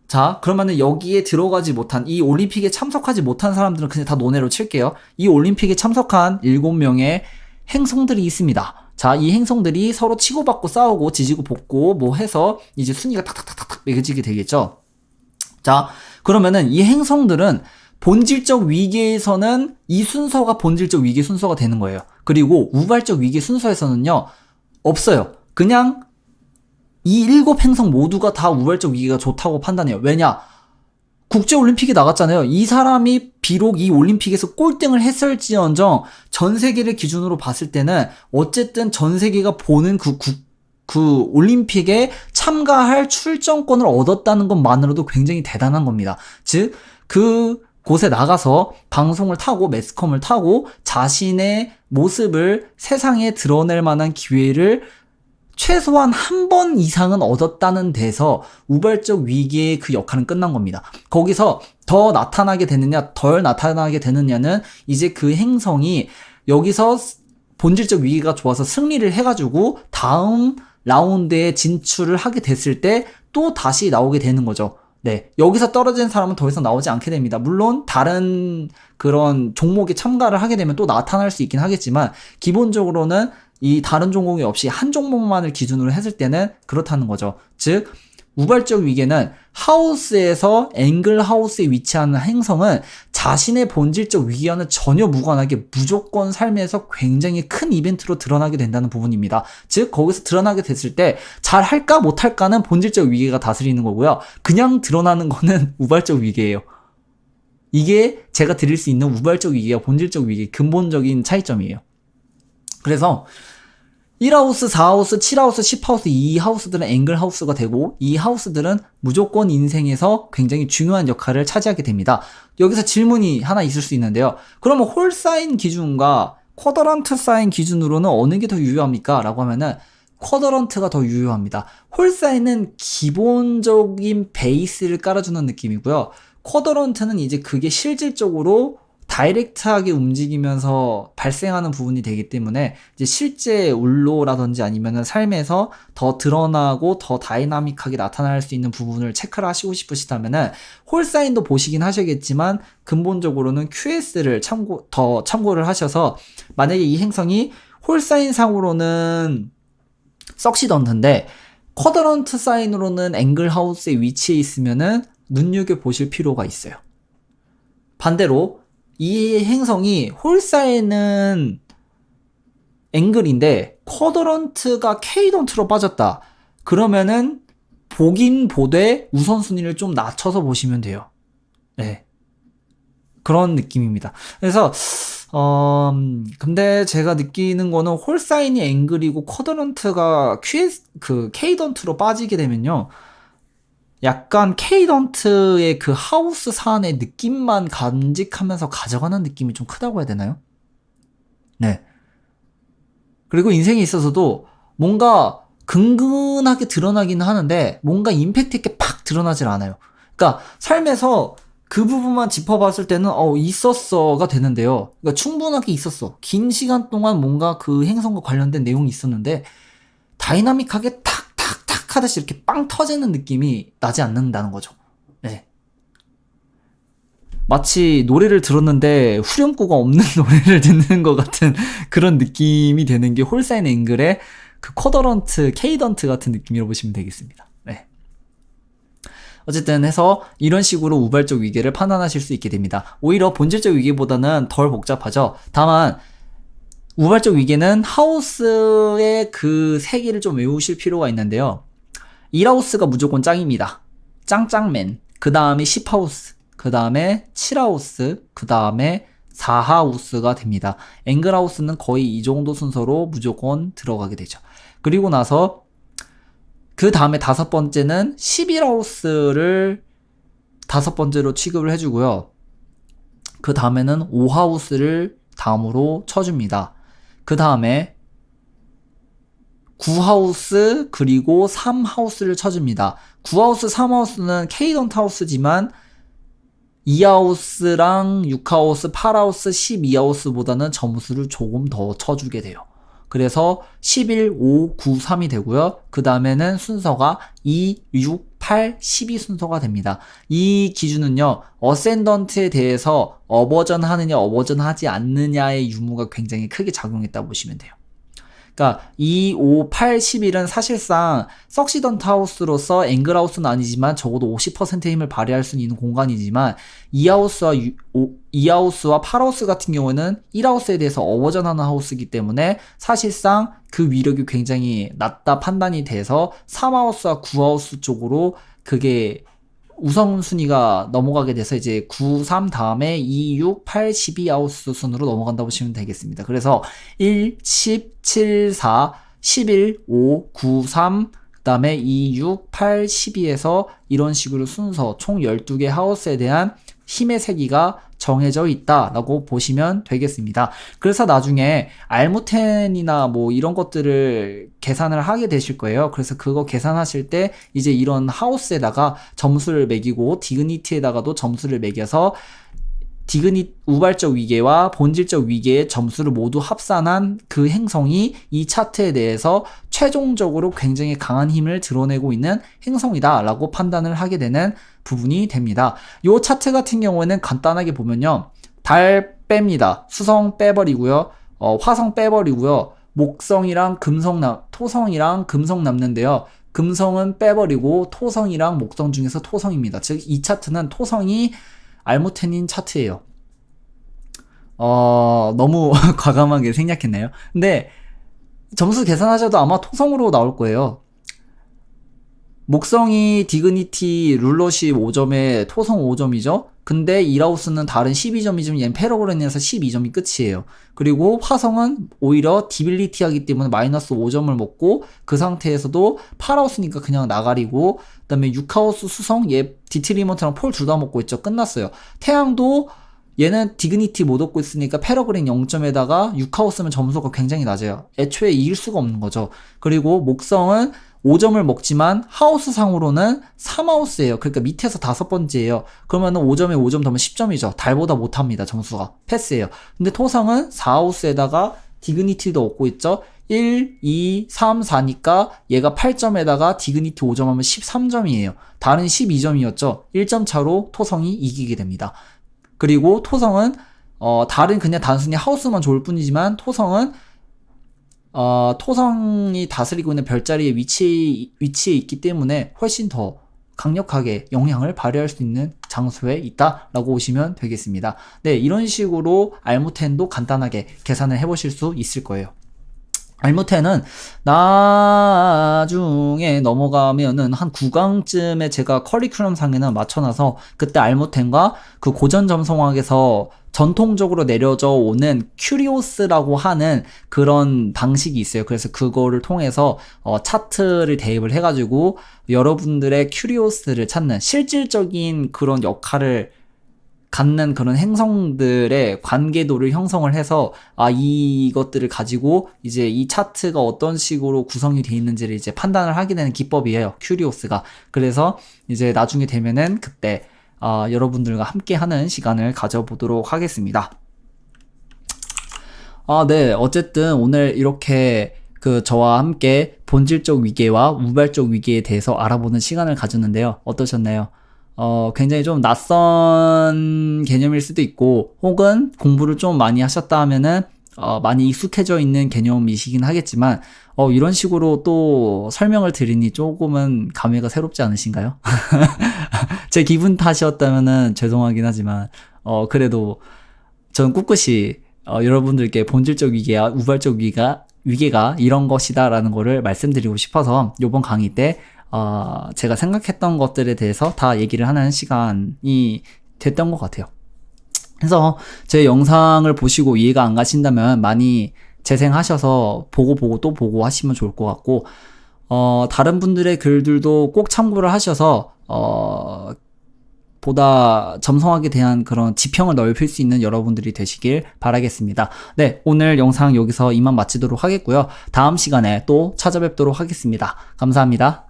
자, 그러면은 여기에 들어가지 못한, 이 올림픽에 참석하지 못한 사람들은 그냥 다 논외로 칠게요. 이 올림픽에 참석한 7명의 행성들이 있습니다. 자, 이 행성들이 서로 치고받고 싸우고 지지고 볶고 뭐 해서 이제 순위가 탁탁탁탁 매겨지게 되겠죠. 자, 그러면은 이 행성들은 본질적 위계에서는 이 순서가 본질적 위계 순서가 되는 거예요. 그리고 우발적 위계 순서에서는요, 없어요. 그냥 이 7행성 모두가 다 우발적 위계가 좋다고 판단해요. 왜냐? 국제올림픽에 나갔잖아요. 이 사람이 비록 이 올림픽에서 꼴등을 했을지언정 전 세계를 기준으로 봤을 때는 어쨌든 전 세계가 보는 그 올림픽에 참가할 출전권을 얻었다는 것만으로도 굉장히 대단한 겁니다. 즉, 그 곳에 나가서 방송을 타고 매스컴을 타고 자신의 모습을 세상에 드러낼 만한 기회를 최소한 한 번 이상은 얻었다는 데서 우발적 위기의 그 역할은 끝난 겁니다. 거기서 더 나타나게 되느냐 덜 나타나게 되느냐는 이제 그 행성이 여기서 본질적 위기가 좋아서 승리를 해가지고 다음 라운드에 진출을 하게 됐을 때 또 다시 나오게 되는 거죠. 네, 여기서 떨어진 사람은 더 이상 나오지 않게 됩니다. 물론 다른 그런 종목에 참가를 하게 되면 또 나타날 수 있긴 하겠지만 기본적으로는 이 다른 종목이 없이 한 종목만을 기준으로 했을 때는 그렇다는 거죠. 즉, 우발적 위계는 하우스에서 앵글 하우스에 위치하는 행성은 자신의 본질적 위기와는 전혀 무관하게 무조건 삶에서 굉장히 큰 이벤트로 드러나게 된다는 부분입니다. 즉, 거기서 드러나게 됐을 때 잘할까 못할까는 본질적 위계가 다스리는 거고요. 그냥 드러나는 거는 우발적 위계예요. 이게 제가 드릴 수 있는 우발적 위기와 본질적 위기의 근본적인 차이점이에요. 그래서 1하우스, 4하우스, 7하우스, 10하우스 이 하우스들은 앵글 하우스가 되고 이 하우스들은 무조건 인생에서 굉장히 중요한 역할을 차지하게 됩니다. 여기서 질문이 하나 있을 수 있는데요. 그러면 홀 사인 기준과 쿼더런트 사인 기준으로는 어느 게 더 유효합니까? 라고 하면은 쿼더런트가 더 유효합니다. 홀 사인은 기본적인 베이스를 깔아주는 느낌이고요. 쿼더런트는 이제 그게 실질적으로 다이렉트하게 움직이면서 발생하는 부분이 되기 때문에 이제 실제 울로라든지 아니면은 삶에서 더 드러나고 더 다이나믹하게 나타날 수 있는 부분을 체크를 하시고 싶으시다면은 홀사인도 보시긴 하셔야겠지만 근본적으로는 QS를 참고를 하셔서 만약에 이 행성이 홀사인 상으로는 석시던트인데 쿼드런트 사인으로는 앵글 하우스에 위치해 있으면은 눈여겨보실 필요가 있어요. 반대로 이 행성이 홀사인은 앵글인데 쿼드런트가 K던트로 빠졌다. 그러면은 보긴 보되 우선순위를 좀 낮춰서 보시면 돼요. 네. 그런 느낌입니다. 그래서 근데 제가 느끼는 거는 홀사인이 앵글이고 쿼드런트가 K던트로 빠지게 되면요. 약간 K던트의 그 하우스 산의 느낌만 간직하면서 가져가는 느낌이 좀 크다고 해야 되나요? 네. 그리고 인생에 있어서도 뭔가 근근하게 드러나기는 하는데 뭔가 임팩트 있게 팍 드러나질 않아요. 그러니까 삶에서 그 부분만 짚어봤을 때는 있었어가 되는데요. 그러니까 충분하게 있었어. 긴 시간 동안 뭔가 그 행성과 관련된 내용이 있었는데 다이나믹하게 탁탁탁 하듯이 이렇게 빵 터지는 느낌이 나지 않는다는 거죠. 네. 마치 노래를 들었는데 후렴구가 없는 노래를 듣는 것 같은 그런 느낌이 되는 게 홀사인 앵글의 그 쿼더런트, K던트 같은 느낌이라고 보시면 되겠습니다. 네. 어쨌든 해서 이런 식으로 우발적 위계를 판단하실 수 있게 됩니다. 오히려 본질적 위계보다는 덜 복잡하죠. 다만 우발적 위계는 하우스의 그 세 개를 좀 외우실 필요가 있는데요. 1하우스가 무조건 짱입니다. 짱짱맨. 그 다음에 10하우스. 그 다음에 7하우스. 그 다음에 4하우스가 됩니다. 앵글하우스는 거의 이 정도 순서로 무조건 들어가게 되죠. 그리고 나서 그 다음에 5번째는 11하우스를 다섯 번째로 취급을 해주고요. 그 다음에는 5하우스를 다음으로 쳐줍니다. 그 다음에 9하우스 그리고 3하우스를 쳐줍니다. 9하우스, 3하우스는 K던트 하우스지만 2하우스랑 6하우스, 8하우스, 12하우스보다는 점수를 조금 더 쳐주게 돼요. 그래서 11, 5, 9, 3이 되고요. 그 다음에는 순서가 2, 6, 8, 12 순서가 됩니다. 이 기준은요, 어센던트에 대해서 어버전 하느냐, 어버전 하지 않느냐의 유무가 굉장히 크게 작용했다고 보시면 돼요. 그러니까 2, 5, 8, 11은 사실상 석시던트 하우스로서 앵글 하우스는 아니지만 적어도 50%의 힘을 발휘할 수 있는 공간이지만 2하우스와 8하우스 같은 경우는 1하우스에 대해서 어버전하는 하우스이기 때문에 사실상 그 위력이 굉장히 낮다 판단이 돼서 3하우스와 9하우스 쪽으로 그게 우선순위가 넘어가게 돼서 이제 9, 3 다음에 2, 6, 8, 12 하우스 순으로 넘어간다고 보시면 되겠습니다. 그래서 1, 10, 7, 4, 11, 5, 9, 3, 그 다음에 2, 6, 8, 12에서 이런 식으로 순서 총 12개 하우스에 대한 힘의 세기가 정해져 있다라고 보시면 되겠습니다. 그래서 나중에 알무텐이나 뭐 이런 것들을 계산을 하게 되실 거예요. 그래서 그거 계산하실 때 이제 이런 하우스에다가 점수를 매기고 디그니티에다가도 점수를 매겨서 우발적 위계와 본질적 위계의 점수를 모두 합산한 그 행성이 이 차트에 대해서 최종적으로 굉장히 강한 힘을 드러내고 있는 행성이다 라고 판단을 하게 되는 부분이 됩니다. 이 차트 같은 경우에는 간단하게 보면요, 달 뺍니다. 수성 빼버리고요, 화성 빼버리고요, 목성이랑 토성이랑 금성 남는데요, 금성은 빼버리고 토성이랑 목성 중에서 토성입니다. 즉 이 차트는 토성이 알무텐인 차트예요. 너무 과감하게 생략했네요. 근데 점수 계산하셔도 아마 토성으로 나올 거예요. 목성이 디그니티 룰러십 5점에 토성 5점이죠. 근데 이라우스는 다른 12점이지만 얘는 페러그랜에서 12점이 끝이에요. 그리고 화성은 오히려 디빌리티 하기 때문에 마이너스 5점을 먹고 그 상태에서도 8하우스니까 그냥 나가리고, 그 다음에 6하우스 수성 얘 디트리먼트랑 폴 둘 다 먹고 있죠. 끝났어요. 태양도 얘는 디그니티 못 얻고 있으니까 페러그랜 0점에다가 6하우스면 점수가 굉장히 낮아요. 애초에 이길 수가 없는 거죠. 그리고 목성은 5점을 먹지만 하우스 상으로는 3하우스예요. 그러니까 밑에서 다섯 번째예요. 그러면은 5점에 5점 더면 10점이죠. 달보다 못합니다. 점수가. 패스예요. 근데 토성은 4하우스에다가 디그니티도 얻고 있죠. 1, 2, 3, 4니까 얘가 8점에다가 디그니티 5점 하면 13점이에요. 다른 12점이었죠. 1점 차로 토성이 이기게 됩니다. 그리고 토성은 다른 그냥 단순히 하우스만 좋을 뿐이지만 토성은 토성이 다스리고 있는 별자리의 위치에 있기 때문에 훨씬 더 강력하게 영향을 발휘할 수 있는 장소에 있다라고 보시면 되겠습니다. 네, 이런 식으로 알무텐도 간단하게 계산을 해보실 수 있을 거예요. 알무텐은 나중에 넘어가면은 한 9강쯤에 제가 커리큘럼 상에는 맞춰놔서 그때 알무텐과 그 고전 점성학에서 전통적으로 내려져 오는 큐리오스라고 하는 그런 방식이 있어요. 그래서 그거를 통해서 차트를 대입을 해가지고 여러분들의 큐리오스를 찾는 실질적인 그런 역할을 갖는 그런 행성들의 관계도를 형성을 해서 이것들을 가지고 이제 이 차트가 어떤 식으로 구성이 되어 있는지를 이제 판단을 하게 되는 기법이에요. 큐리오스가. 그래서 이제 나중에 되면은 그때 여러분들과 함께 하는 시간을 가져보도록 하겠습니다. 네. 어쨌든 오늘 이렇게 저와 함께 본질적 위계와 우발적 위계에 대해서 알아보는 시간을 가졌는데요. 어떠셨나요? 굉장히 좀 낯선 개념일 수도 있고, 혹은 공부를 좀 많이 하셨다 하면은, 많이 익숙해져 있는 개념이시긴 하겠지만, 이런 식으로 또 설명을 드리니 조금은 감회가 새롭지 않으신가요? 제 기분 탓이었다면은 죄송하긴 하지만, 그래도 저는 꿋꿋이, 여러분들께 본질적 위계와 우발적 위계가 이런 것이다라는 거를 말씀드리고 싶어서, 요번 강의 때, 제가 생각했던 것들에 대해서 다 얘기를 하는 시간이 됐던 것 같아요. 그래서 제 영상을 보시고 이해가 안 가신다면 많이 재생하셔서 보고 또 보고 하시면 좋을 것 같고, 다른 분들의 글들도 꼭 참고를 하셔서 보다 점성하게 대한 그런 지평을 넓힐 수 있는 여러분들이 되시길 바라겠습니다. 네, 오늘 영상 여기서 이만 마치도록 하겠고요. 다음 시간에 또 찾아뵙도록 하겠습니다. 감사합니다.